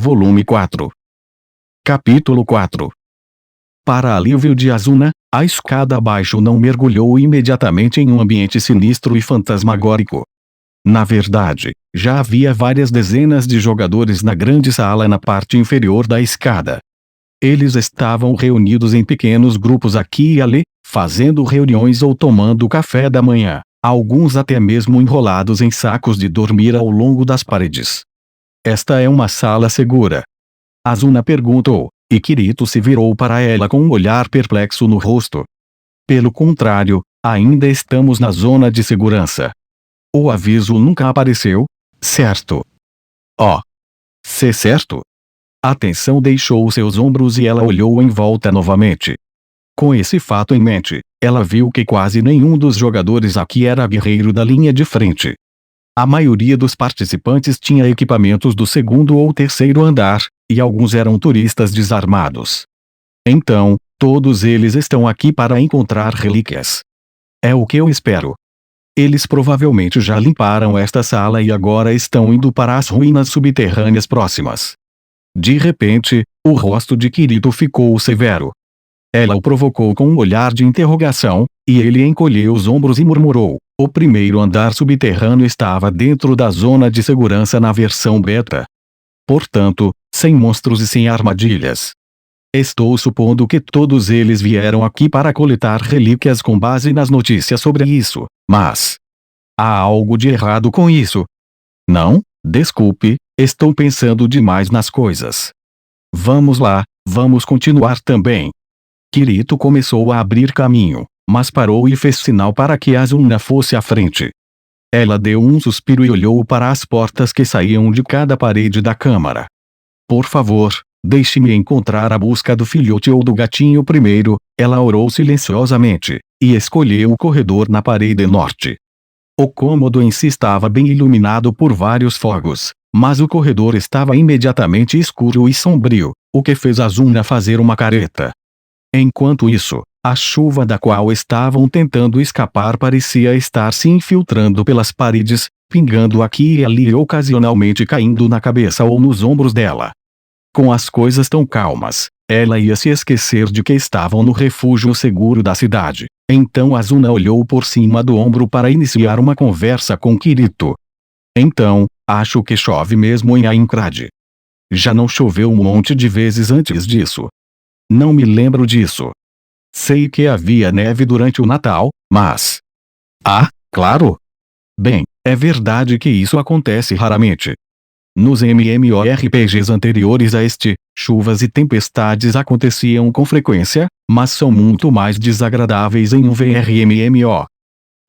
Volume 4. Capítulo 4. Para alívio de Asuna, a escada abaixo não mergulhou imediatamente em um ambiente sinistro e fantasmagórico. Na verdade, já havia várias dezenas de jogadores na grande sala na parte inferior da escada. Eles estavam reunidos em pequenos grupos aqui e ali, fazendo reuniões ou tomando café da manhã, alguns até mesmo enrolados em sacos de dormir ao longo das paredes. Esta é uma sala segura? Asuna perguntou, e Kirito se virou para ela com um olhar perplexo no rosto. Pelo contrário, ainda estamos na zona de segurança. O aviso nunca apareceu, certo? Oh. Se certo? A tensão deixou seus ombros e ela olhou em volta novamente. Com esse fato em mente, ela viu que quase nenhum dos jogadores aqui era guerreiro da linha de frente. A maioria dos participantes tinha equipamentos do segundo ou terceiro andar, e alguns eram turistas desarmados. Então, todos eles estão aqui para encontrar relíquias. É o que eu espero. Eles provavelmente já limparam esta sala e agora estão indo para as ruínas subterrâneas próximas. De repente, o rosto de Kirito ficou severo. Ela o provocou com um olhar de interrogação, e ele encolheu os ombros e murmurou: o primeiro andar subterrâneo estava dentro da zona de segurança na versão beta. Portanto, sem monstros e sem armadilhas. Estou supondo que todos eles vieram aqui para coletar relíquias com base nas notícias sobre isso, mas há algo de errado com isso? Não, desculpe, estou pensando demais nas coisas. Vamos lá, vamos continuar também. Kirito começou a abrir caminho, mas parou e fez sinal para que Asuna fosse à frente. Ela deu um suspiro e olhou para as portas que saíam de cada parede da câmara. Por favor, deixe-me encontrar a busca do filhote ou do gatinho primeiro, ela orou silenciosamente, e escolheu o corredor na parede norte. O cômodo em si estava bem iluminado por vários fogos, mas o corredor estava imediatamente escuro e sombrio, o que fez Asuna fazer uma careta. Enquanto isso, a chuva da qual estavam tentando escapar parecia estar se infiltrando pelas paredes, pingando aqui e ali e ocasionalmente caindo na cabeça ou nos ombros dela. Com as coisas tão calmas, ela ia se esquecer de que estavam no refúgio seguro da cidade. Então Asuna olhou por cima do ombro para iniciar uma conversa com Kirito. Então, acho que chove mesmo em Aincrad. Já não choveu um monte de vezes antes disso. Não me lembro disso. Sei que havia neve durante o Natal, mas... Ah, claro! Bem, é verdade que isso acontece raramente. Nos MMORPGs anteriores a este, chuvas e tempestades aconteciam com frequência, mas são muito mais desagradáveis em um VRMMO.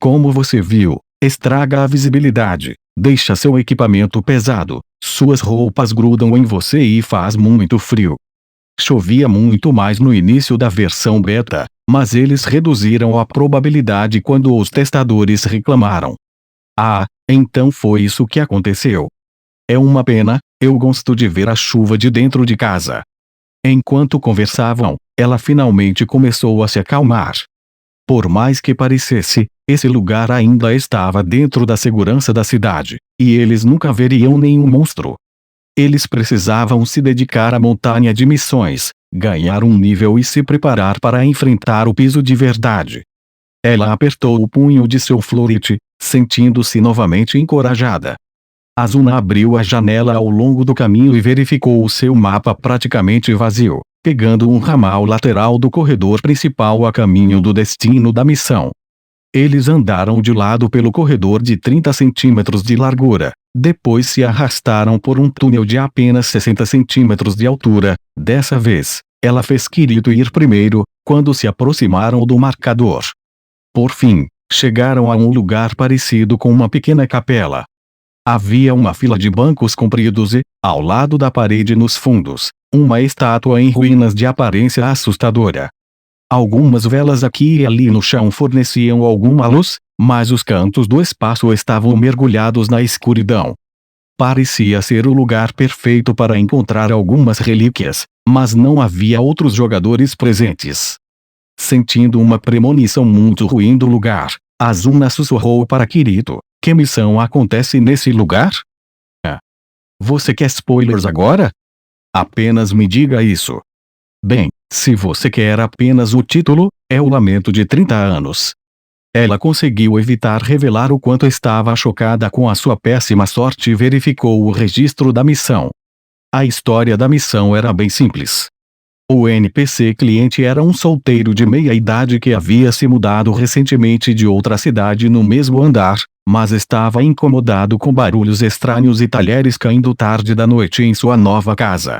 Como você viu, estraga a visibilidade, deixa seu equipamento pesado, suas roupas grudam em você e faz muito frio. Chovia muito mais no início da versão beta, mas eles reduziram a probabilidade quando os testadores reclamaram. Ah, então foi isso que aconteceu. É uma pena, eu gosto de ver a chuva de dentro de casa. Enquanto conversavam, ela finalmente começou a se acalmar. Por mais que parecesse, esse lugar ainda estava dentro da segurança da cidade, e eles nunca veriam nenhum monstro. Eles precisavam se dedicar à montanha de missões, ganhar um nível e se preparar para enfrentar o piso de verdade. Ela apertou o punho de seu florete, sentindo-se novamente encorajada. Asuna abriu a janela ao longo do caminho e verificou o seu mapa praticamente vazio, pegando um ramal lateral do corredor principal a caminho do destino da missão. Eles andaram de lado pelo corredor de 30 centímetros de largura, depois se arrastaram por um túnel de apenas 60 centímetros de altura. Dessa vez, ela fez Kirito ir primeiro, quando se aproximaram do marcador. Por fim, chegaram a um lugar parecido com uma pequena capela. Havia uma fila de bancos compridos e, ao lado da parede nos fundos, uma estátua em ruínas de aparência assustadora. Algumas velas aqui e ali no chão forneciam alguma luz, mas os cantos do espaço estavam mergulhados na escuridão. Parecia ser o lugar perfeito para encontrar algumas relíquias, mas não havia outros jogadores presentes. Sentindo uma premonição muito ruim do lugar, Asuna sussurrou para Kirito: que missão acontece nesse lugar? Você quer spoilers agora? Apenas me diga isso. Bem, se você quer apenas o título, é o lamento de 30 anos. Ela conseguiu evitar revelar o quanto estava chocada com a sua péssima sorte e verificou o registro da missão. A história da missão era bem simples. O NPC cliente era um solteiro de meia-idade que havia se mudado recentemente de outra cidade no mesmo andar, mas estava incomodado com barulhos estranhos e talheres caindo tarde da noite em sua nova casa.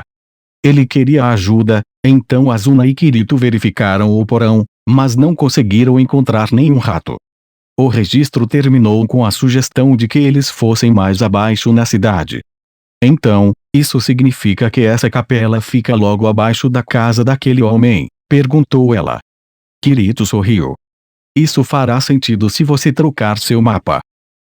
Ele queria ajuda, então Asuna e Kirito verificaram o porão, mas não conseguiram encontrar nenhum rato. O registro terminou com a sugestão de que eles fossem mais abaixo na cidade. Então, isso significa que essa capela fica logo abaixo da casa daquele homem? Perguntou ela. Kirito sorriu. Isso fará sentido se você trocar seu mapa.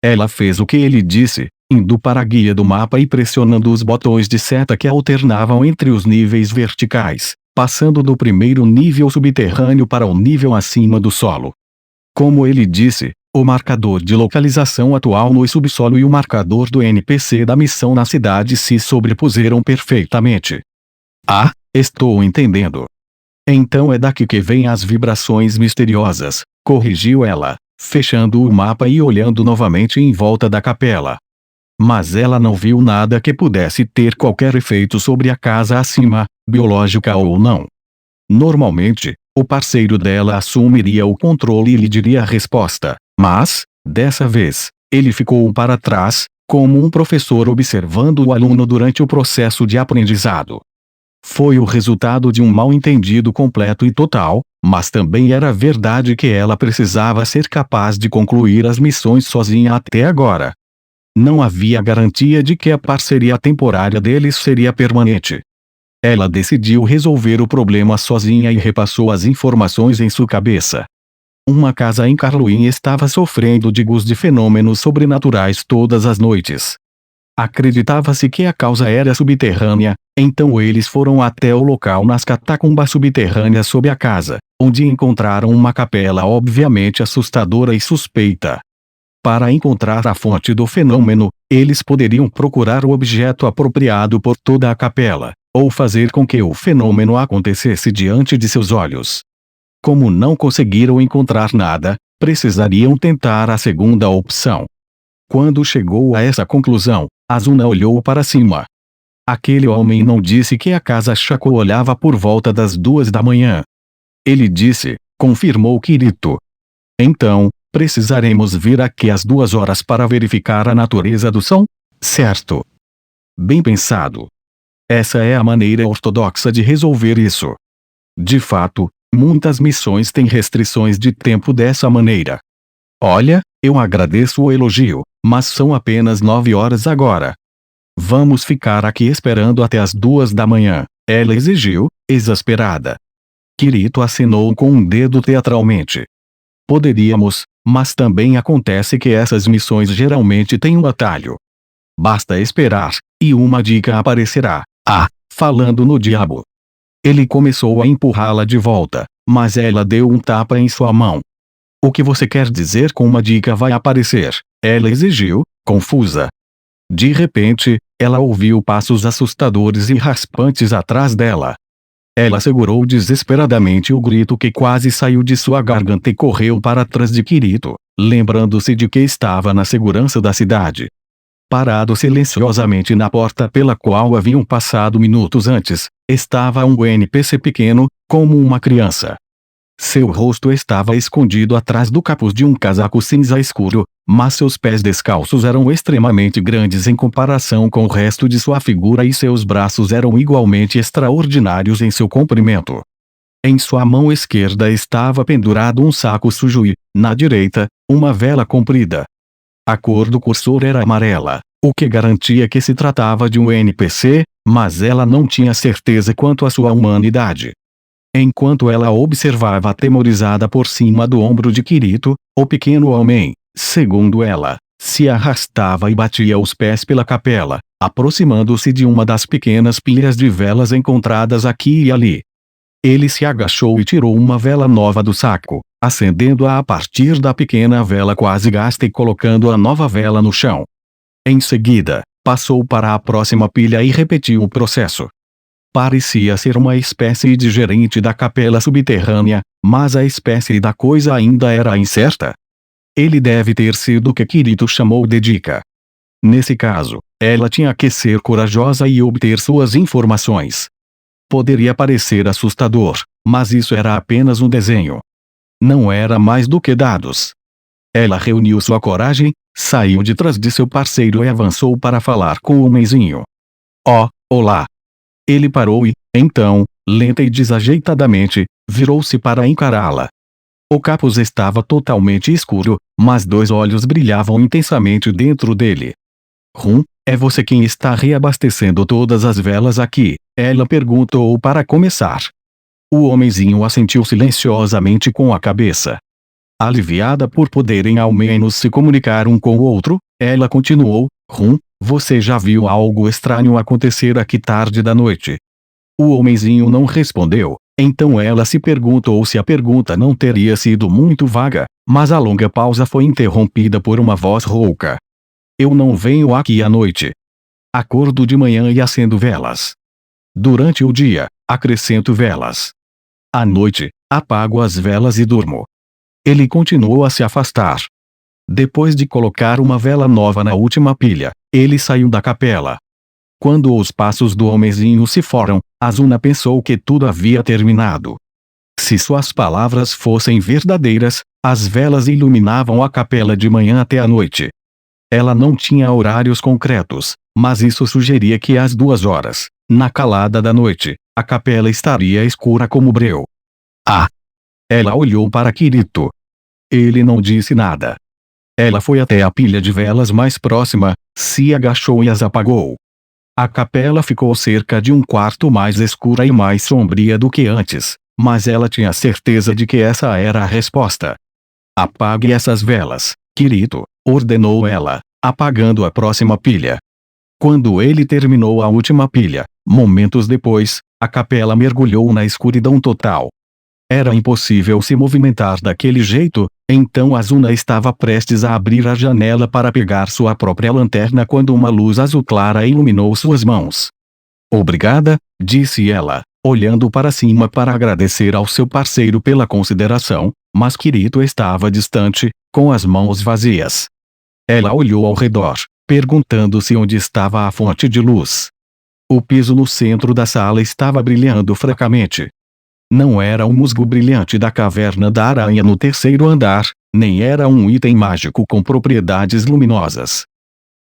Ela fez o que ele disse, indo para a guia do mapa e pressionando os botões de seta que alternavam entre os níveis verticais, passando do primeiro nível subterrâneo para o nível acima do solo. Como ele disse, o marcador de localização atual no subsolo e o marcador do NPC da missão na cidade se sobrepuseram perfeitamente. Ah, estou entendendo. Então é daqui que vêm as vibrações misteriosas, corrigiu ela, fechando o mapa e olhando novamente em volta da capela. Mas ela não viu nada que pudesse ter qualquer efeito sobre a casa acima, biológica ou não. Normalmente, o parceiro dela assumiria o controle e lhe diria a resposta, mas, dessa vez, ele ficou para trás, como um professor observando o aluno durante o processo de aprendizado. Foi o resultado de um mal-entendido completo e total, mas também era verdade que ela precisava ser capaz de concluir as missões sozinha até agora. Não havia garantia de que a parceria temporária deles seria permanente. Ela decidiu resolver o problema sozinha e repassou as informações em sua cabeça. Uma casa em Carluin estava sofrendo de fenômenos sobrenaturais todas as noites. Acreditava-se que a causa era subterrânea, então eles foram até o local nas catacumbas subterrâneas sob a casa, onde encontraram uma capela obviamente assustadora e suspeita. Para encontrar a fonte do fenômeno, eles poderiam procurar o objeto apropriado por toda a capela, ou fazer com que o fenômeno acontecesse diante de seus olhos. Como não conseguiram encontrar nada, precisariam tentar a segunda opção. Quando chegou a essa conclusão, Asuna olhou para cima. Aquele homem não disse que a casa chacoalhava por volta das 2 da manhã. Ele disse, confirmou Kirito. Então, precisaremos vir aqui às 2 horas para verificar a natureza do som? Certo. Bem pensado. Essa é a maneira ortodoxa de resolver isso. De fato, muitas missões têm restrições de tempo dessa maneira. Olha, eu agradeço o elogio, mas são apenas 9 horas agora. Vamos ficar aqui esperando até as 2 da manhã, ela exigiu, exasperada. Kirito acenou com um dedo teatralmente. Poderíamos, mas também acontece que essas missões geralmente têm um atalho. Basta esperar, e uma dica aparecerá. Ah, falando no diabo. Ele começou a empurrá-la de volta, mas ela deu um tapa em sua mão. O que você quer dizer com uma dica vai aparecer? Ela exigiu, confusa. De repente, ela ouviu passos assustadores e raspantes atrás dela. Ela segurou desesperadamente o grito que quase saiu de sua garganta e correu para trás de Kirito, lembrando-se de que estava na segurança da cidade. Parado silenciosamente na porta pela qual haviam passado minutos antes, estava um NPC pequeno, como uma criança. Seu rosto estava escondido atrás do capuz de um casaco cinza escuro, mas seus pés descalços eram extremamente grandes em comparação com o resto de sua figura e seus braços eram igualmente extraordinários em seu comprimento. Em sua mão esquerda estava pendurado um saco sujo e, na direita, uma vela comprida. A cor do cursor era amarela, o que garantia que se tratava de um NPC, mas ela não tinha certeza quanto à sua humanidade. Enquanto ela observava atemorizada por cima do ombro de Kirito, o pequeno homem, segundo ela, se arrastava e batia os pés pela capela, aproximando-se de uma das pequenas pilhas de velas encontradas aqui e ali. Ele se agachou e tirou uma vela nova do saco, acendendo-a a partir da pequena vela quase gasta e colocando a nova vela no chão. Em seguida, passou para a próxima pilha e repetiu o processo. Parecia ser uma espécie de gerente da capela subterrânea, mas a espécie da coisa ainda era incerta. Ele deve ter sido o que Kirito chamou de dica. Nesse caso, ela tinha que ser corajosa e obter suas informações. Poderia parecer assustador, mas isso era apenas um desenho. Não era mais do que dados. Ela reuniu sua coragem, saiu de trás de seu parceiro e avançou para falar com o homenzinho. Oh, olá! Ele parou e, então, lenta e desajeitadamente, virou-se para encará-la. O capuz estava totalmente escuro, mas 2 olhos brilhavam intensamente dentro dele. É você quem está reabastecendo todas as velas aqui? Ela perguntou para começar. O homenzinho assentiu silenciosamente com a cabeça. Aliviada por poderem ao menos se comunicar um com o outro, ela continuou, você já viu algo estranho acontecer aqui tarde da noite? O homenzinho não respondeu, então ela se perguntou se a pergunta não teria sido muito vaga, mas a longa pausa foi interrompida por uma voz rouca. Eu não venho aqui à noite. Acordo de manhã e acendo velas. Durante o dia, acrescento velas. À noite, apago as velas e durmo. Ele continuou a se afastar. Depois de colocar uma vela nova na última pilha, ele saiu da capela. Quando os passos do homenzinho se foram, Asuna pensou que tudo havia terminado. Se suas palavras fossem verdadeiras, as velas iluminavam a capela de manhã até a noite. Ela não tinha horários concretos, mas isso sugeria que às 2 horas, na calada da noite, a capela estaria escura como breu. Ela olhou para Kirito. Ele não disse nada. Ela foi até a pilha de velas mais próxima, se agachou e as apagou. A capela ficou cerca de um quarto mais escura e mais sombria do que antes, mas ela tinha certeza de que essa era a resposta. Apague essas velas, Kirito, ordenou ela, apagando a próxima pilha. Quando ele terminou a última pilha, momentos depois, a capela mergulhou na escuridão total. Era impossível se movimentar daquele jeito, então Asuna estava prestes a abrir a janela para pegar sua própria lanterna quando uma luz azul clara iluminou suas mãos. Obrigada, disse ela, olhando para cima para agradecer ao seu parceiro pela consideração, mas Kirito estava distante, com as mãos vazias. Ela olhou ao redor, perguntando-se onde estava a fonte de luz. O piso no centro da sala estava brilhando fracamente. Não era um musgo brilhante da caverna da aranha no 3º andar, nem era um item mágico com propriedades luminosas.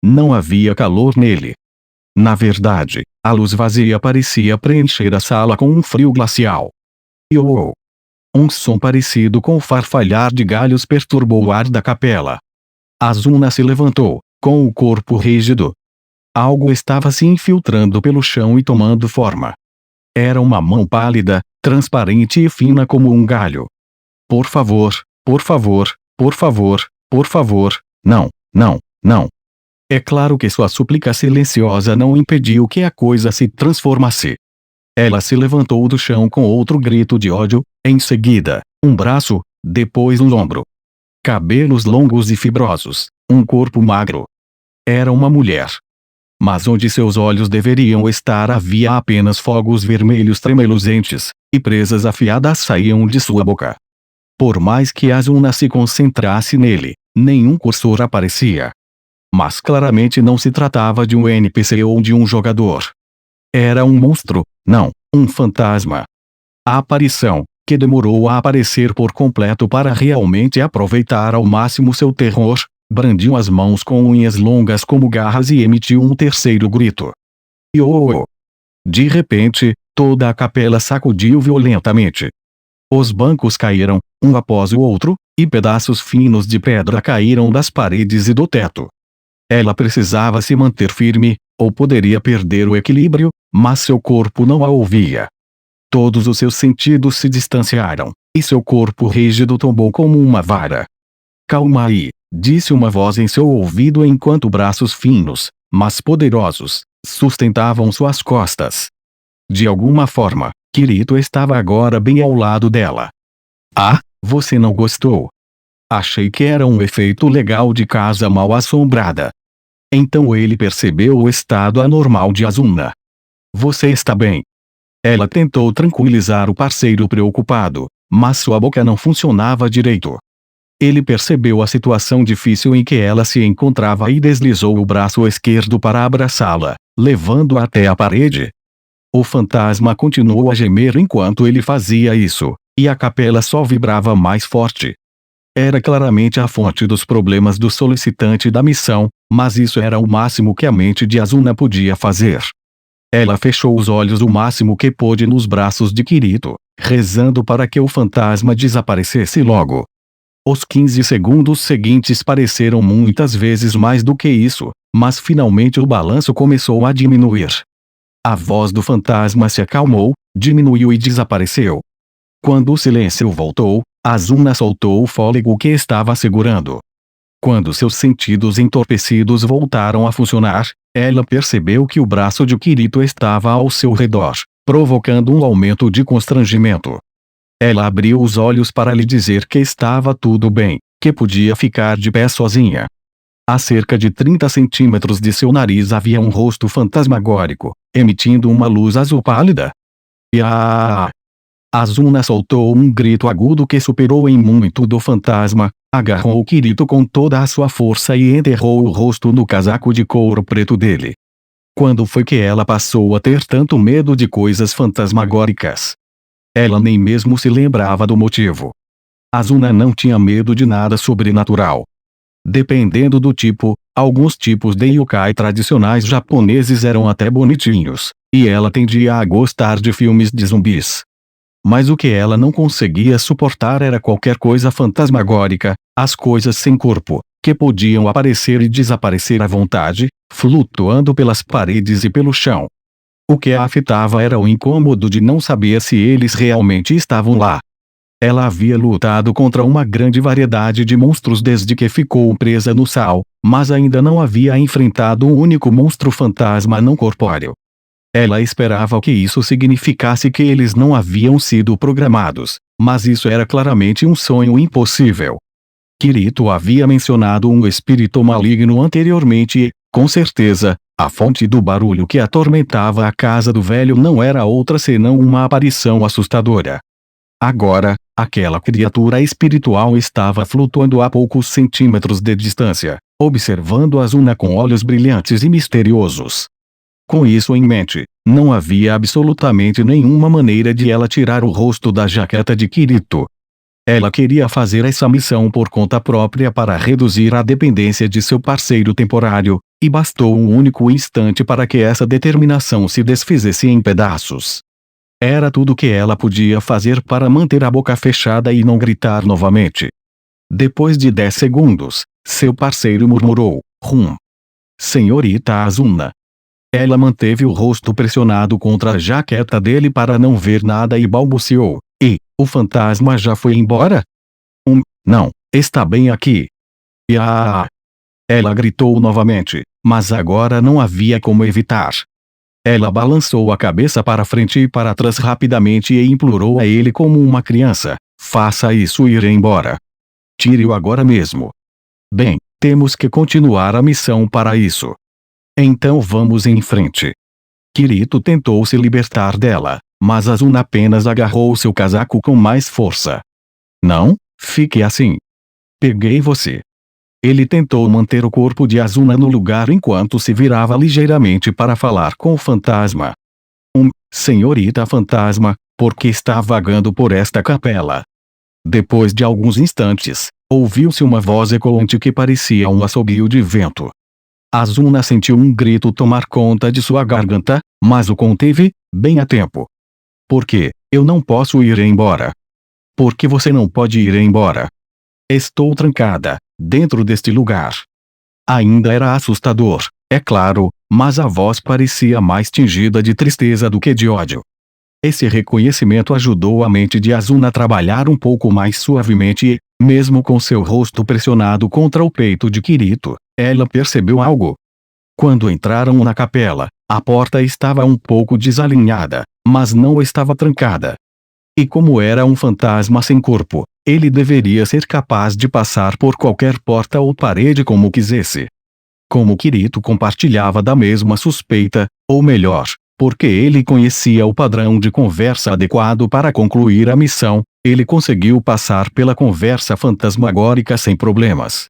Não havia calor nele. Na verdade, a luz vazia parecia preencher a sala com um frio glacial. Iou! Um som parecido com o farfalhar de galhos perturbou o ar da capela. Asuna se levantou, com o corpo rígido. Algo estava se infiltrando pelo chão e tomando forma. Era uma mão pálida, transparente e fina como um galho. Por favor, por favor, por favor, por favor, não, não, não. É claro que sua súplica silenciosa não impediu que a coisa se transformasse. Ela se levantou do chão com outro grito de ódio, em seguida, um braço, depois um ombro. Cabelos longos e fibrosos, um corpo magro. Era uma mulher. Mas onde seus olhos deveriam estar havia apenas fogos vermelhos tremeluzentes, e presas afiadas saíam de sua boca. Por mais que Asuna se concentrasse nele, nenhum cursor aparecia. Mas claramente não se tratava de um NPC ou de um jogador. Era um monstro, não, um fantasma. A aparição, que demorou a aparecer por completo para realmente aproveitar ao máximo seu terror, brandiu as mãos com unhas longas como garras e emitiu um terceiro grito. Iô! De repente, toda a capela sacudiu violentamente. Os bancos caíram, um após o outro, e pedaços finos de pedra caíram das paredes e do teto. Ela precisava se manter firme, ou poderia perder o equilíbrio, mas seu corpo não a ouvia. Todos os seus sentidos se distanciaram, e seu corpo rígido tombou como uma vara. Calma aí, disse uma voz em seu ouvido enquanto braços finos, mas poderosos, sustentavam suas costas. De alguma forma, Kirito estava agora bem ao lado dela. Você não gostou? Achei que era um efeito legal de casa mal assombrada. Então ele percebeu o estado anormal de Asuna. Você está bem? Ela tentou tranquilizar o parceiro preocupado, mas sua boca não funcionava direito. Ele percebeu a situação difícil em que ela se encontrava e deslizou o braço esquerdo para abraçá-la, levando-a até a parede. O fantasma continuou a gemer enquanto ele fazia isso, e a capela só vibrava mais forte. Era claramente a fonte dos problemas do solicitante da missão, mas isso era o máximo que a mente de Asuna podia fazer. Ela fechou os olhos o máximo que pôde nos braços de Kirito, rezando para que o fantasma desaparecesse logo. Os 15 segundos seguintes pareceram muitas vezes mais do que isso, mas finalmente o balanço começou a diminuir. A voz do fantasma se acalmou, diminuiu e desapareceu. Quando o silêncio voltou, Asuna soltou o fôlego que estava segurando. Quando seus sentidos entorpecidos voltaram a funcionar, ela percebeu que o braço de Kirito estava ao seu redor, provocando um aumento de constrangimento. Ela abriu os olhos para lhe dizer que estava tudo bem, que podia ficar de pé sozinha. A cerca de 30 centímetros de seu nariz havia um rosto fantasmagórico, emitindo uma luz azul pálida. Asuna soltou um grito agudo que superou em muito do fantasma, agarrou Kirito com toda a sua força e enterrou o rosto no casaco de couro preto dele. Quando foi que ela passou a ter tanto medo de coisas fantasmagóricas? Ela nem mesmo se lembrava do motivo. Asuna não tinha medo de nada sobrenatural. Dependendo do tipo, alguns tipos de yokai tradicionais japoneses eram até bonitinhos, e ela tendia a gostar de filmes de zumbis. Mas o que ela não conseguia suportar era qualquer coisa fantasmagórica, as coisas sem corpo, que podiam aparecer e desaparecer à vontade, flutuando pelas paredes e pelo chão. O que a afetava era o incômodo de não saber se eles realmente estavam lá. Ela havia lutado contra uma grande variedade de monstros desde que ficou presa no sal, mas ainda não havia enfrentado um único monstro fantasma não corpóreo. Ela esperava que isso significasse que eles não haviam sido programados, mas isso era claramente um sonho impossível. Kirito havia mencionado um espírito maligno anteriormente e, com certeza, a fonte do barulho que atormentava a casa do velho não era outra senão uma aparição assustadora. Agora, aquela criatura espiritual estava flutuando a poucos centímetros de distância, observando Asuna com olhos brilhantes e misteriosos. Com isso em mente, não havia absolutamente nenhuma maneira de ela tirar o rosto da jaqueta de Kirito. Ela queria fazer essa missão por conta própria para reduzir a dependência de seu parceiro temporário, e bastou um único instante para que essa determinação se desfizesse em pedaços. Era tudo que ela podia fazer para manter a boca fechada e não gritar novamente. Depois de 10 segundos, seu parceiro murmurou, Senhorita Asuna. Ela manteve o rosto pressionado contra a jaqueta dele para não ver nada e balbuciou, o fantasma já foi embora? Não, está bem aqui. Ela gritou novamente, mas agora não havia como evitar. Ela balançou a cabeça para frente e para trás rapidamente e implorou a ele como uma criança, faça isso ir embora. Tire-o agora mesmo. Bem, temos que continuar a missão para isso. Então vamos em frente. Kirito tentou se libertar dela, mas Asuna apenas agarrou seu casaco com mais força. Não, fique assim. Peguei você. Ele tentou manter o corpo de Asuna no lugar enquanto se virava ligeiramente para falar com o fantasma. Senhorita fantasma, por que está vagando por esta capela? Depois de alguns instantes, ouviu-se uma voz ecoante que parecia um assobio de vento. Asuna sentiu um grito tomar conta de sua garganta, mas o conteve, bem a tempo. Por que eu não posso ir embora? Por que você não pode ir embora? Estou trancada, dentro deste lugar. Ainda era assustador, é claro, mas a voz parecia mais tingida de tristeza do que de ódio. Esse reconhecimento ajudou a mente de Asuna a trabalhar um pouco mais suavemente e, mesmo com seu rosto pressionado contra o peito de Kirito, ela percebeu algo. Quando entraram na capela, a porta estava um pouco desalinhada, mas não estava trancada. E como era um fantasma sem corpo, ele deveria ser capaz de passar por qualquer porta ou parede como quisesse. Como Kirito compartilhava da mesma suspeita, ou melhor, Porque ele conhecia o padrão de conversa adequado para concluir a missão, ele conseguiu passar pela conversa fantasmagórica sem problemas.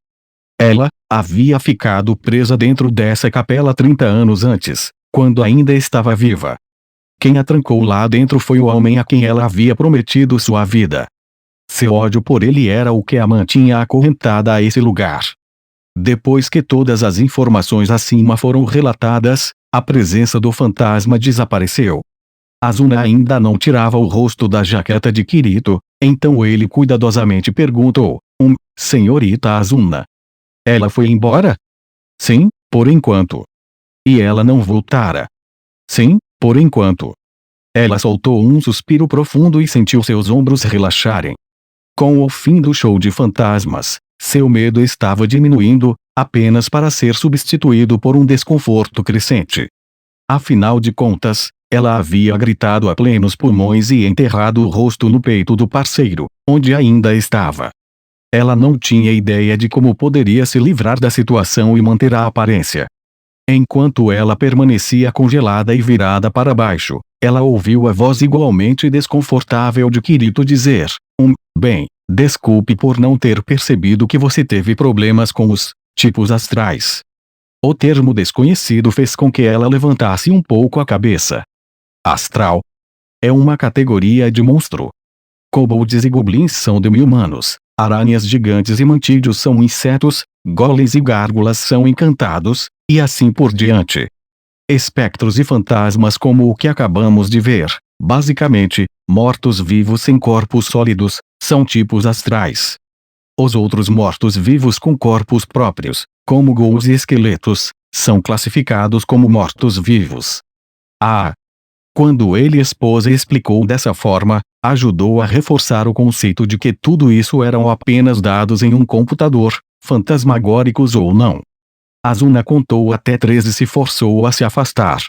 Ela havia ficado presa dentro dessa capela 30 anos antes, quando ainda estava viva. Quem a trancou lá dentro foi o homem a quem ela havia prometido sua vida. Seu ódio por ele era o que a mantinha acorrentada a esse lugar. Depois que todas as informações acima foram relatadas, a presença do fantasma desapareceu. Asuna ainda não tirava o rosto da jaqueta de Kirito, então ele cuidadosamente perguntou: senhorita Asuna. Ela foi embora? Sim, por enquanto. E ela não voltara? Sim, por enquanto. Ela soltou um suspiro profundo e sentiu seus ombros relaxarem. Com o fim do show de fantasmas, seu medo estava diminuindo, apenas para ser substituído por um desconforto crescente. Afinal de contas, ela havia gritado a plenos pulmões e enterrado o rosto no peito do parceiro, onde ainda estava. Ela não tinha ideia de como poderia se livrar da situação e manter a aparência. Enquanto ela permanecia congelada e virada para baixo, ela ouviu a voz igualmente desconfortável de Kirito dizer: bem, desculpe por não ter percebido que você teve problemas com os tipos astrais. O termo desconhecido fez com que ela levantasse um pouco a cabeça. Astral é uma categoria de monstro. Kobolds e goblins são demi-humanos, aranhas gigantes e mantídeos são insetos, golems e gárgulas são encantados, e assim por diante. Espectros e fantasmas como o que acabamos de ver, basicamente, mortos-vivos sem corpos sólidos, são tipos astrais. Os outros mortos-vivos com corpos próprios, como ghouls e esqueletos, são classificados como mortos-vivos. Quando ele expôs e explicou dessa forma, ajudou a reforçar o conceito de que tudo isso eram apenas dados em um computador, fantasmagóricos ou não. Asuna contou até 3 e se forçou a se afastar.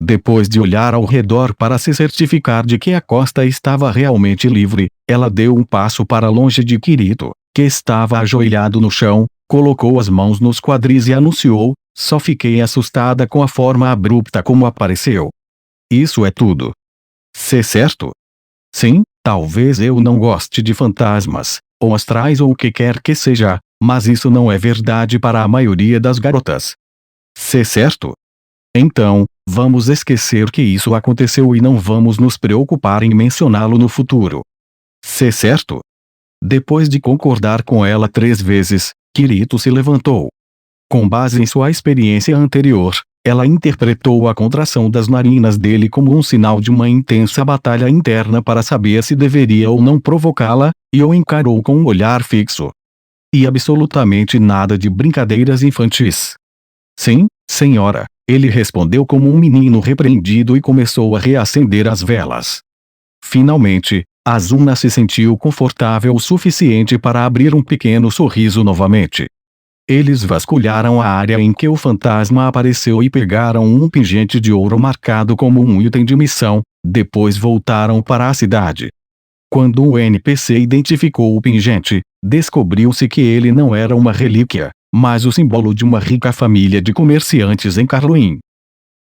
Depois de olhar ao redor para se certificar de que a costa estava realmente livre, ela deu um passo para longe de Kirito, que estava ajoelhado no chão, colocou as mãos nos quadris e anunciou: só fiquei assustada com a forma abrupta como apareceu. Isso é tudo. Se certo? Sim, talvez eu não goste de fantasmas, ou astrais ou o que quer que seja, mas isso não é verdade para a maioria das garotas. Se certo? Então, vamos esquecer que isso aconteceu e não vamos nos preocupar em mencioná-lo no futuro. Se certo? Depois de concordar com ela 3 vezes, Kirito se levantou. Com base em sua experiência anterior, ela interpretou a contração das narinas dele como um sinal de uma intensa batalha interna para saber se deveria ou não provocá-la, e o encarou com um olhar fixo. E absolutamente nada de brincadeiras infantis. Sim, senhora, ele respondeu como um menino repreendido e começou a reacender as velas. Finalmente, Asuna se sentiu confortável o suficiente para abrir um pequeno sorriso novamente. Eles vasculharam a área em que o fantasma apareceu e pegaram um pingente de ouro marcado como um item de missão, depois voltaram para a cidade. Quando o NPC identificou o pingente, descobriu-se que ele não era uma relíquia, mas o símbolo de uma rica família de comerciantes em Carluin.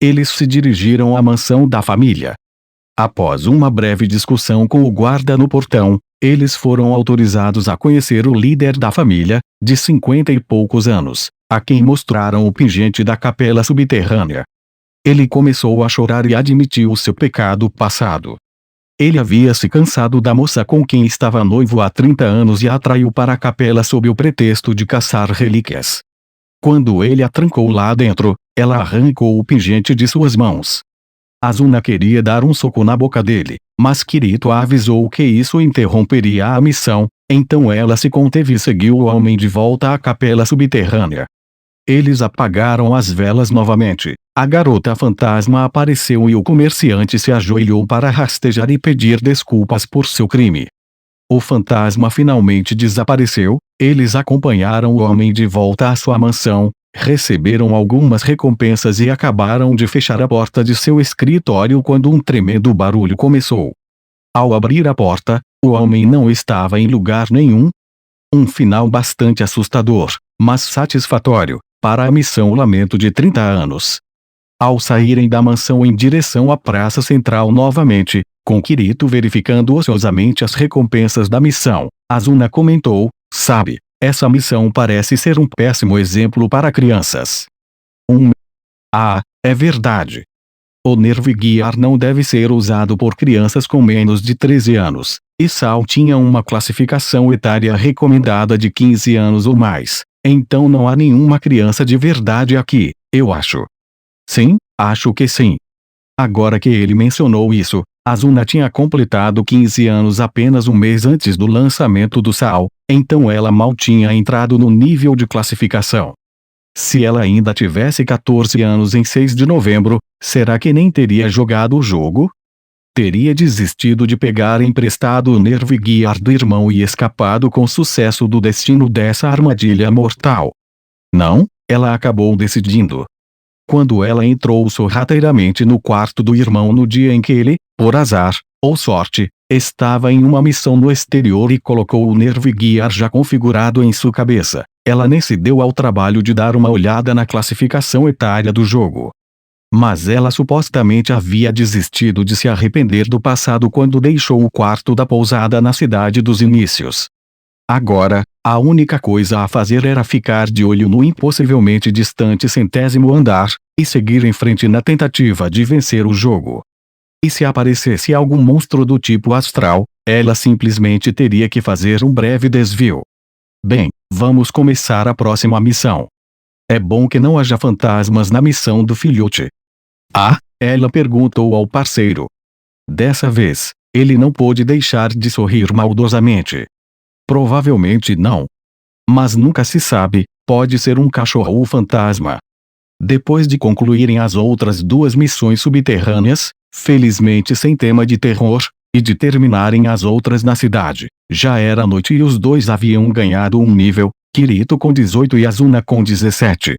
Eles se dirigiram à mansão da família. Após uma breve discussão com o guarda no portão, eles foram autorizados a conhecer o líder da família, de 50 e poucos anos, a quem mostraram o pingente da capela subterrânea. Ele começou a chorar e admitiu seu pecado passado. Ele havia se cansado da moça com quem estava noivo há 30 anos e a atraiu para a capela sob o pretexto de caçar relíquias. Quando ele a trancou lá dentro, ela arrancou o pingente de suas mãos. Asuna queria dar um soco na boca dele, mas Kirito a avisou que isso interromperia a missão, então ela se conteve e seguiu o homem de volta à capela subterrânea. Eles apagaram as velas novamente, a garota fantasma apareceu e o comerciante se ajoelhou para rastejar e pedir desculpas por seu crime. O fantasma finalmente desapareceu, eles acompanharam o homem de volta à sua mansão, receberam algumas recompensas e acabaram de fechar a porta de seu escritório quando um tremendo barulho começou. Ao abrir a porta, o homem não estava em lugar nenhum. Um final bastante assustador, mas satisfatório, para a missão Lamento de 30 anos. ao saírem da mansão em direção à praça central novamente, com Kirito verificando ociosamente as recompensas da missão, Asuna comentou: sabe, essa missão parece ser um péssimo exemplo para crianças. Ah, é verdade. O Nerve Gear não deve ser usado por crianças com menos de 13 anos, e Sal tinha uma classificação etária recomendada de 15 anos ou mais, então não há nenhuma criança de verdade aqui, eu acho. Sim, acho que sim. Agora que ele mencionou isso, Asuna tinha completado 15 anos apenas um mês antes do lançamento do Sal, então ela mal tinha entrado no nível de classificação. Se ela ainda tivesse 14 anos em 6 de novembro, será que nem teria jogado o jogo? Teria desistido de pegar emprestado o Nerve Gear do irmão e escapado com sucesso do destino dessa armadilha mortal. Não, ela acabou decidindo. Quando ela entrou sorrateiramente no quarto do irmão no dia em que ele, por azar, ou sorte, estava em uma missão no exterior e colocou o Nerve Gear já configurado em sua cabeça, ela nem se deu ao trabalho de dar uma olhada na classificação etária do jogo. Mas ela supostamente havia desistido de se arrepender do passado quando deixou o quarto da pousada na cidade dos inícios. Agora, a única coisa a fazer era ficar de olho no impossivelmente distante 100º andar, e seguir em frente na tentativa de vencer o jogo. E se aparecesse algum monstro do tipo astral, ela simplesmente teria que fazer um breve desvio. Bem, vamos começar a próxima missão. É bom que não haja fantasmas na missão do filhote. Ah? Ela perguntou ao parceiro. Dessa vez, ele não pôde deixar de sorrir maldosamente. Provavelmente não. Mas nunca se sabe, pode ser um cachorro ou fantasma. Depois de concluírem as outras duas missões subterrâneas, felizmente sem tema de terror, e de terminarem as outras na cidade, já era noite e os dois haviam ganhado um nível, Kirito com 18 e Asuna com 17.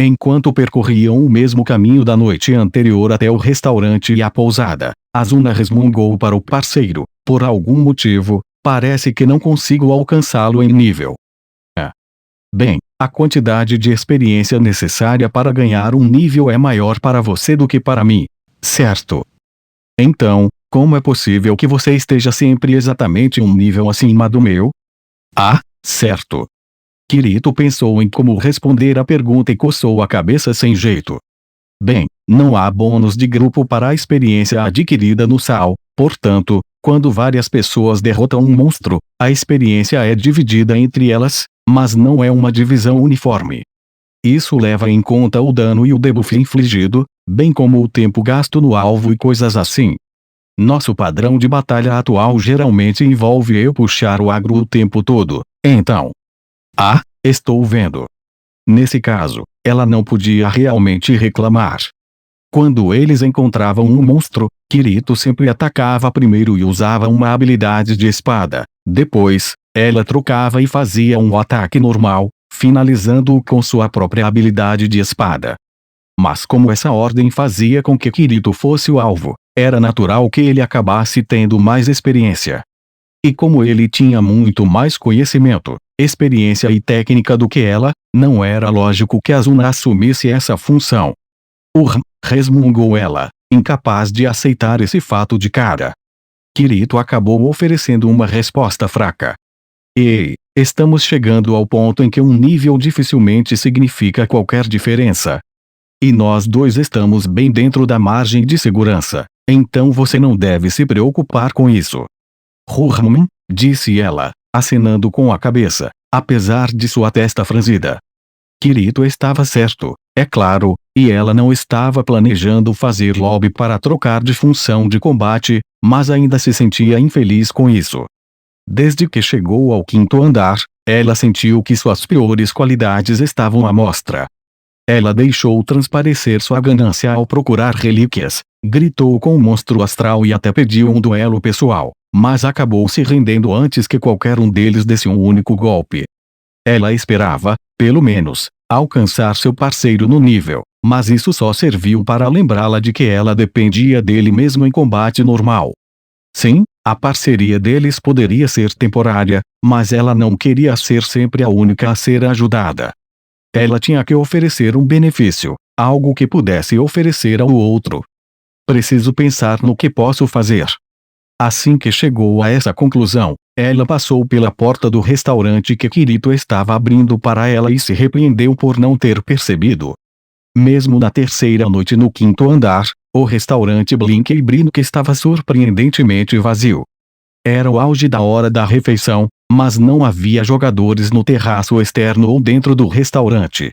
Enquanto percorriam o mesmo caminho da noite anterior até o restaurante e a pousada, Asuna resmungou para o parceiro: por algum motivo, parece que não consigo alcançá-lo em nível. Bem, a quantidade de experiência necessária para ganhar um nível é maior para você do que para mim, certo? Então, como é possível que você esteja sempre exatamente um nível acima do meu? Ah, certo. Kirito pensou em como responder à pergunta e coçou a cabeça sem jeito. Bem, não há bônus de grupo para a experiência adquirida no Sal, portanto, quando várias pessoas derrotam um monstro, a experiência é dividida entre elas, mas não é uma divisão uniforme. Isso leva em conta o dano e o debuff infligido, bem como o tempo gasto no alvo e coisas assim. Nosso padrão de batalha atual geralmente envolve eu puxar o agro o tempo todo, então... Ah, estou vendo. Nesse caso, ela não podia realmente reclamar. Quando eles encontravam um monstro, Kirito sempre atacava primeiro e usava uma habilidade de espada. Depois, ela trocava e fazia um ataque normal, finalizando-o com sua própria habilidade de espada. Mas como essa ordem fazia com que Kirito fosse o alvo, era natural que ele acabasse tendo mais experiência. E como ele tinha muito mais conhecimento, experiência e técnica do que ela, não era lógico que Asuna assumisse essa função. Resmungou ela, incapaz de aceitar esse fato de cara. Kirito acabou oferecendo uma resposta fraca. Ei, estamos chegando ao ponto em que um nível dificilmente significa qualquer diferença. E nós dois estamos bem dentro da margem de segurança, então você não deve se preocupar com isso. Disse ela, acenando com a cabeça, apesar de sua testa franzida. Kirito estava certo, é claro, e ela não estava planejando fazer lobby para trocar de função de combate, mas ainda se sentia infeliz com isso. Desde que chegou ao 5º andar, ela sentiu que suas piores qualidades estavam à mostra. Ela deixou transparecer sua ganância ao procurar relíquias, gritou com o monstro astral e até pediu um duelo pessoal, mas acabou se rendendo antes que qualquer um deles desse um único golpe. Ela esperava, pelo menos, alcançar seu parceiro no nível, mas isso só serviu para lembrá-la de que ela dependia dele mesmo em combate normal. Sim, a parceria deles poderia ser temporária, mas ela não queria ser sempre a única a ser ajudada. Ela tinha que oferecer um benefício, Algo que pudesse oferecer ao outro. Preciso pensar no que posso fazer. Assim que chegou a essa conclusão, ela passou pela porta do restaurante que Kirito estava abrindo para ela e se repreendeu por não ter percebido. Mesmo na terceira noite no quinto andar, o restaurante Blink e Brink estava surpreendentemente vazio. Era o auge da hora da refeição, mas não havia jogadores no terraço externo ou dentro do restaurante.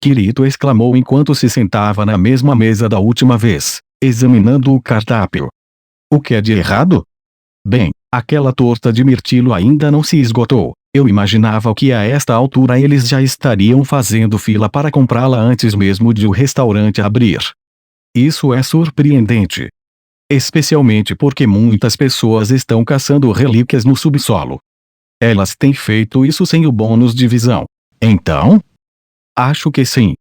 Kirito exclamou enquanto se sentava na mesma mesa da última vez, examinando o cardápio. O que é de errado? Bem, aquela torta de mirtilo ainda não se esgotou. Eu imaginava que a esta altura eles já estariam fazendo fila para comprá-la antes mesmo de o restaurante abrir. Isso é surpreendente. Especialmente porque muitas pessoas estão caçando relíquias no subsolo. Elas têm feito isso sem o bônus de visão. Então? Acho que sim.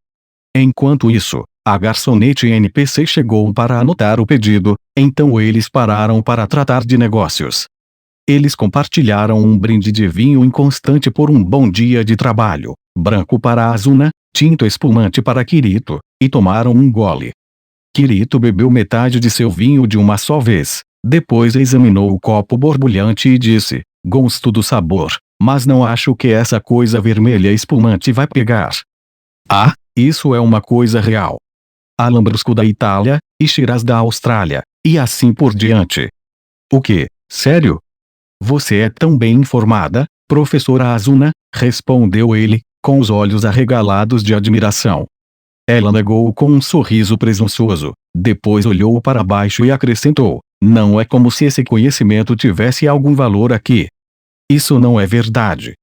Enquanto isso, a garçonete NPC chegou para anotar o pedido, então eles pararam para tratar de negócios. Eles compartilharam um brinde de vinho inconstante por um bom dia de trabalho, branco para Asuna, tinto espumante para Kirito, e tomaram um gole. Kirito bebeu metade de seu vinho de uma só vez, depois examinou o copo borbulhante e disse, gosto do sabor, mas não acho que essa coisa vermelha espumante vai pegar. Ah, isso é uma coisa real. A Lambrusco da Itália, e Shiraz da Austrália, e assim por diante. O que? Sério? Você é tão bem informada, professora Asuna, respondeu ele, com os olhos arregalados de admiração. Ela negou com um sorriso presunçoso, depois olhou para baixo e acrescentou, não é como se esse conhecimento tivesse algum valor aqui. Isso não é verdade.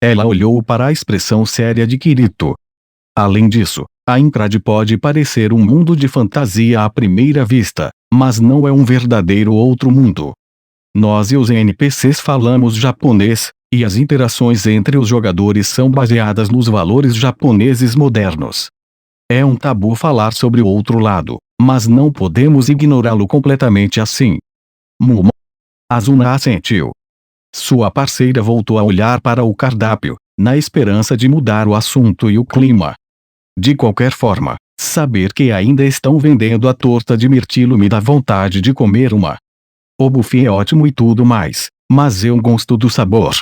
Ela olhou para a expressão séria de Kirito. Além disso, a Incrad pode parecer um mundo de fantasia à primeira vista, mas não é um verdadeiro outro mundo. Nós e os NPCs falamos japonês, e as interações entre os jogadores são baseadas nos valores japoneses modernos. É um tabu falar sobre o outro lado, mas não podemos ignorá-lo completamente assim. Mumo. Asuna assentiu. Sua parceira voltou a olhar para o cardápio, na esperança de mudar o assunto e o clima. De qualquer forma, saber que ainda estão vendendo a torta de mirtilo me dá vontade de comer uma. O buffet é ótimo e tudo mais, mas eu gosto do sabor.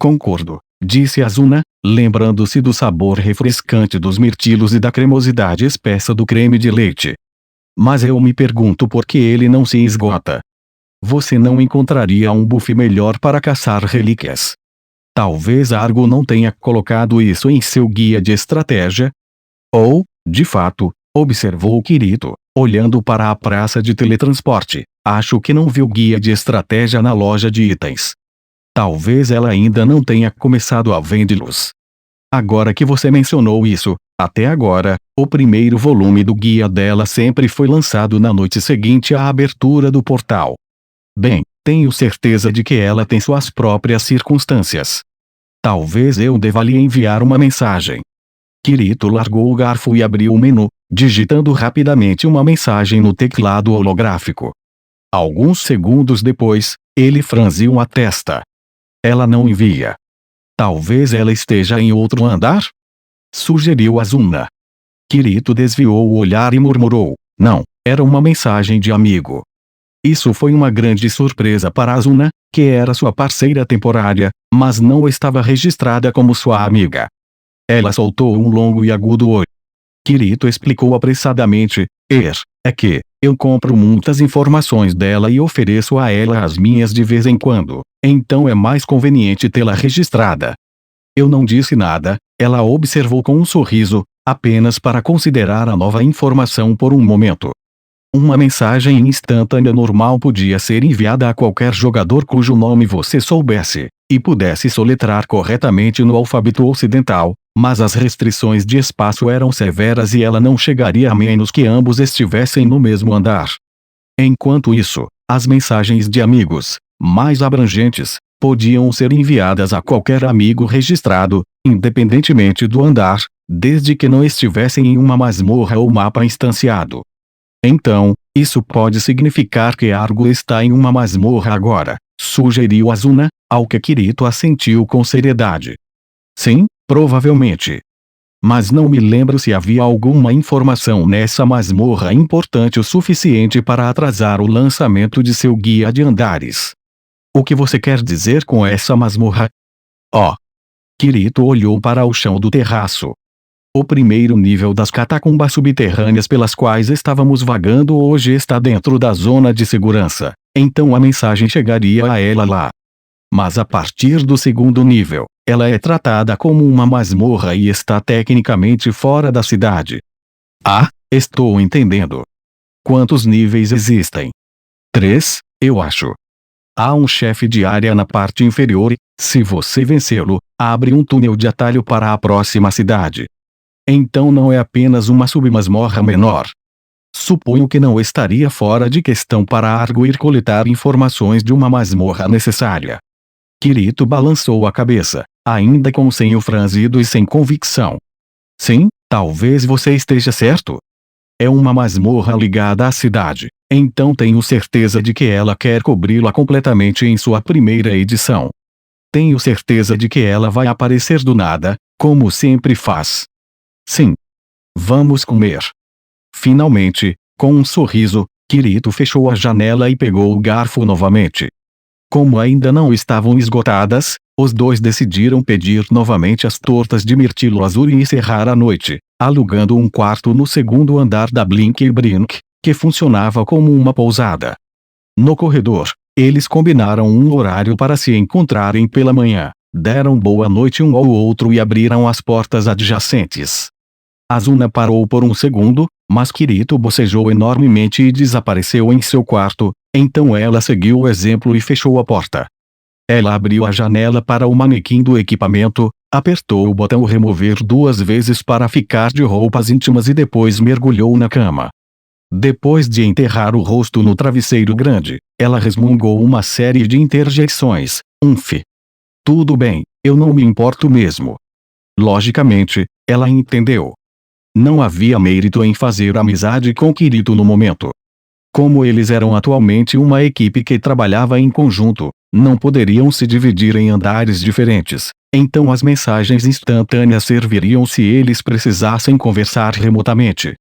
Concordo, disse Asuna, lembrando-se do sabor refrescante dos mirtilos e da cremosidade espessa do creme de leite. Mas eu me pergunto por que ele não se esgota. Você não encontraria um buffet melhor para caçar relíquias. Talvez Argo não tenha colocado isso em seu guia de estratégia. Ou, de fato, observou Kirito, olhando para a praça de teletransporte, acho que não viu guia de estratégia na loja de itens. Talvez ela ainda não tenha começado a vendê-los. Agora que você mencionou isso, até agora, o primeiro volume do guia dela sempre foi lançado na noite seguinte à abertura do portal. Bem, tenho certeza de que ela tem suas próprias circunstâncias. Talvez eu deva lhe enviar uma mensagem. Kirito largou o garfo e abriu o menu, digitando rapidamente uma mensagem no teclado holográfico. Alguns segundos depois, ele franziu a testa. Ela não envia. Talvez ela esteja em outro andar? Sugeriu Asuna. Kirito desviou o olhar e murmurou, não, era uma mensagem de amigo. Isso foi uma grande surpresa para Asuna, que era sua parceira temporária, mas não estava registrada como sua amiga. Ela soltou um longo e agudo oi. Kirito explicou apressadamente, é que, eu compro muitas informações dela e ofereço a ela as minhas de vez em quando, então é mais conveniente tê-la registrada. Eu não disse nada, ela observou com um sorriso, apenas para considerar a nova informação por um momento. Uma mensagem instantânea normal podia ser enviada a qualquer jogador cujo nome você soubesse, e pudesse soletrar corretamente no alfabeto ocidental, mas as restrições de espaço eram severas e ela não chegaria a menos que ambos estivessem no mesmo andar. Enquanto isso, as mensagens de amigos, mais abrangentes, podiam ser enviadas a qualquer amigo registrado, independentemente do andar, desde que não estivessem em uma masmorra ou mapa instanciado. Então, isso pode significar que Argo está em uma masmorra agora, sugeriu Asuna, ao que Kirito assentiu com seriedade. Sim, provavelmente. Mas não me lembro se havia alguma informação nessa masmorra importante o suficiente para atrasar o lançamento de seu guia de andares. O que você quer dizer com essa masmorra? Oh! Kirito olhou para o chão do terraço. O primeiro nível das catacumbas subterrâneas pelas quais estávamos vagando hoje está dentro da zona de segurança, então a mensagem chegaria a ela lá. Mas a partir do segundo nível, ela é tratada como uma masmorra e está tecnicamente fora da cidade. Ah, estou entendendo. Quantos níveis existem? 3, eu acho. Há um chefe de área na parte inferior e, se você vencê-lo, abre um túnel de atalho para a próxima cidade. Então não é apenas uma submasmorra menor. Suponho que não estaria fora de questão para arguir coletar informações de uma masmorra necessária. Kirito balançou a cabeça, ainda com o senho franzido e sem convicção. Sim, talvez você esteja certo. É uma masmorra ligada à cidade, então tenho certeza de que ela quer cobri-la completamente em sua primeira edição. Tenho certeza de que ela vai aparecer do nada, como sempre faz. Sim. Vamos comer. Finalmente, com um sorriso, Kirito fechou a janela e pegou o garfo novamente. Como ainda não estavam esgotadas, os dois decidiram pedir novamente as tortas de mirtilo azul e encerrar a noite, alugando um quarto no segundo andar da Blink Brink, que funcionava como uma pousada. No corredor, eles combinaram um horário para se encontrarem pela manhã, deram boa noite um ao outro e abriram as portas adjacentes. Asuna parou por um segundo, mas Kirito bocejou enormemente e desapareceu em seu quarto, então ela seguiu o exemplo e fechou a porta. Ela abriu a janela para o manequim do equipamento, apertou o botão remover 2 vezes para ficar de roupas íntimas e depois mergulhou na cama. Depois de enterrar o rosto no travesseiro grande, ela resmungou uma série de interjeições. Tudo bem, eu não me importo mesmo. Logicamente, ela entendeu. Não havia mérito em fazer amizade com Kirito no momento. Como eles eram atualmente uma equipe que trabalhava em conjunto, não poderiam se dividir em andares diferentes, então as mensagens instantâneas serviriam se eles precisassem conversar remotamente.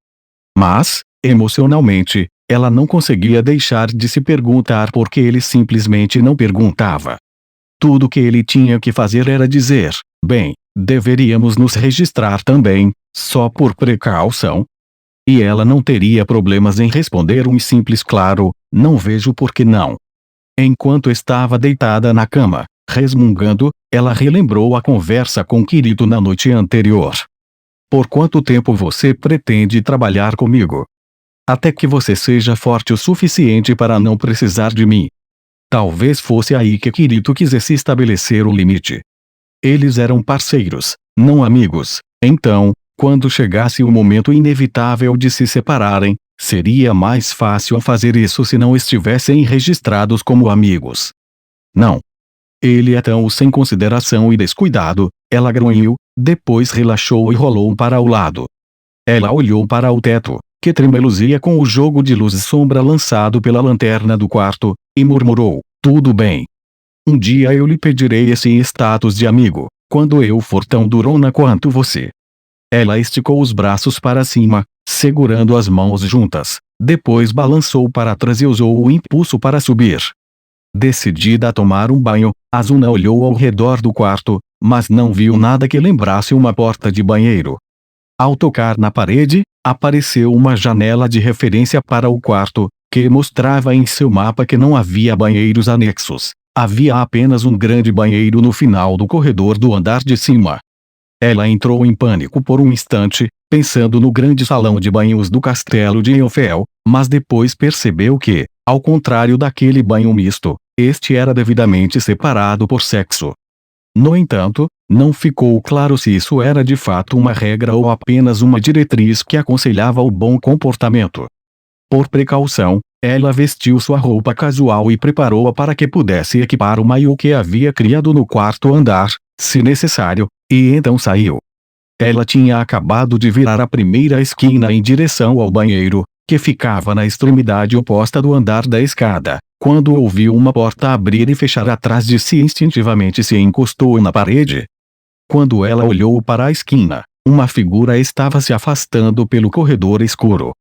Mas, emocionalmente, ela não conseguia deixar de se perguntar por que ele simplesmente não perguntava. Tudo que ele tinha que fazer era dizer, bem, deveríamos nos registrar também, só por precaução. E ela não teria problemas em responder um simples claro, não vejo por que não. Enquanto estava deitada na cama, resmungando, ela relembrou a conversa com Kirito na noite anterior. Por quanto tempo você pretende trabalhar comigo? Até que você seja forte o suficiente para não precisar de mim. Talvez fosse aí que Kirito quisesse estabelecer o limite. Eles eram parceiros, não amigos, então, quando chegasse o momento inevitável de se separarem, seria mais fácil fazer isso se não estivessem registrados como amigos. Não. Ele é tão sem consideração e descuidado, ela grunhiu, depois relaxou e rolou para o lado. Ela olhou para o teto, que tremeluzia com o jogo de luz e sombra lançado pela lanterna do quarto, e murmurou, tudo bem. Um dia eu lhe pedirei esse status de amigo, quando eu for tão durona quanto você. Ela esticou os braços para cima, segurando as mãos juntas, depois balançou para trás e usou o impulso para subir. Decidida a tomar um banho, Asuna olhou ao redor do quarto, mas não viu nada que lembrasse uma porta de banheiro. Ao tocar na parede, apareceu uma janela de referência para o quarto, que mostrava em seu mapa que não havia banheiros anexos. Havia apenas um grande banheiro no final do corredor do andar de cima. Ela entrou em pânico por um instante, pensando no grande salão de banhos do castelo de Eofel, mas depois percebeu que, ao contrário daquele banho misto, este era devidamente separado por sexo. No entanto, não ficou claro se isso era de fato uma regra ou apenas uma diretriz que aconselhava o bom comportamento. Por precaução, ela vestiu sua roupa casual e preparou-a para que pudesse equipar o maiô que havia criado no quarto andar, se necessário, e então saiu. Ela tinha acabado de virar a primeira esquina em direção ao banheiro, que ficava na extremidade oposta do andar da escada, quando ouviu uma porta abrir e fechar atrás de si e instintivamente se encostou na parede. Quando ela olhou para a esquina, Uma figura estava se afastando pelo corredor escuro.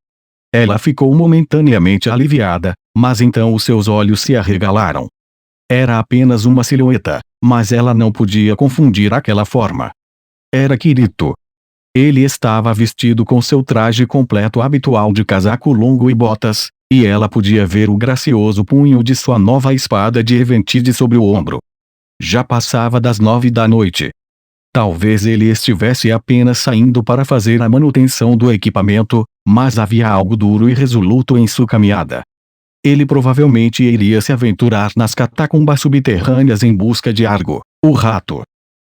Ela ficou momentaneamente aliviada, mas então os seus olhos se arregalaram. Era apenas uma silhueta, mas ela não podia confundir aquela forma. Era Kirito. Ele estava vestido com seu traje completo habitual de casaco longo e botas, e ela podia ver o gracioso punho de sua nova espada de Eventide sobre o ombro. Já passava das 9 da noite. Talvez ele estivesse apenas saindo para fazer a manutenção do equipamento, mas havia algo duro e resoluto em sua caminhada. Ele provavelmente iria se aventurar nas catacumbas subterrâneas em busca de Argo, o rato.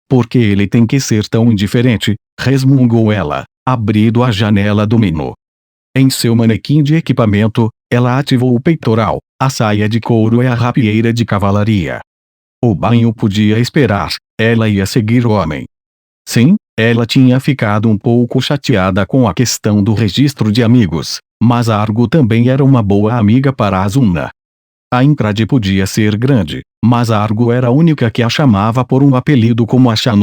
Por que ele tem que ser tão indiferente? Resmungou ela, abrindo a janela do menu. Em seu manequim de equipamento, ela ativou o peitoral, a saia de couro e a rapieira de cavalaria. O banho podia esperar, ela ia seguir o homem. Sim, ela tinha ficado um pouco chateada com a questão do registro de amigos, mas Argo também era uma boa amiga para Asuna. A Incrade podia ser grande, mas Argo era a única que a chamava por um apelido como a Shanu.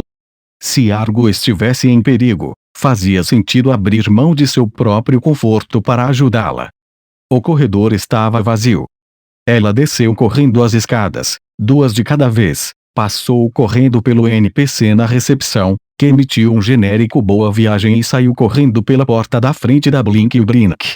Se Argo estivesse em perigo, fazia sentido abrir mão de seu próprio conforto para ajudá-la. O corredor estava vazio. Ela desceu correndo as escadas, 2 de cada vez, passou correndo pelo NPC na recepção, que emitiu um genérico boa viagem e saiu correndo pela porta da frente da Blink Brink.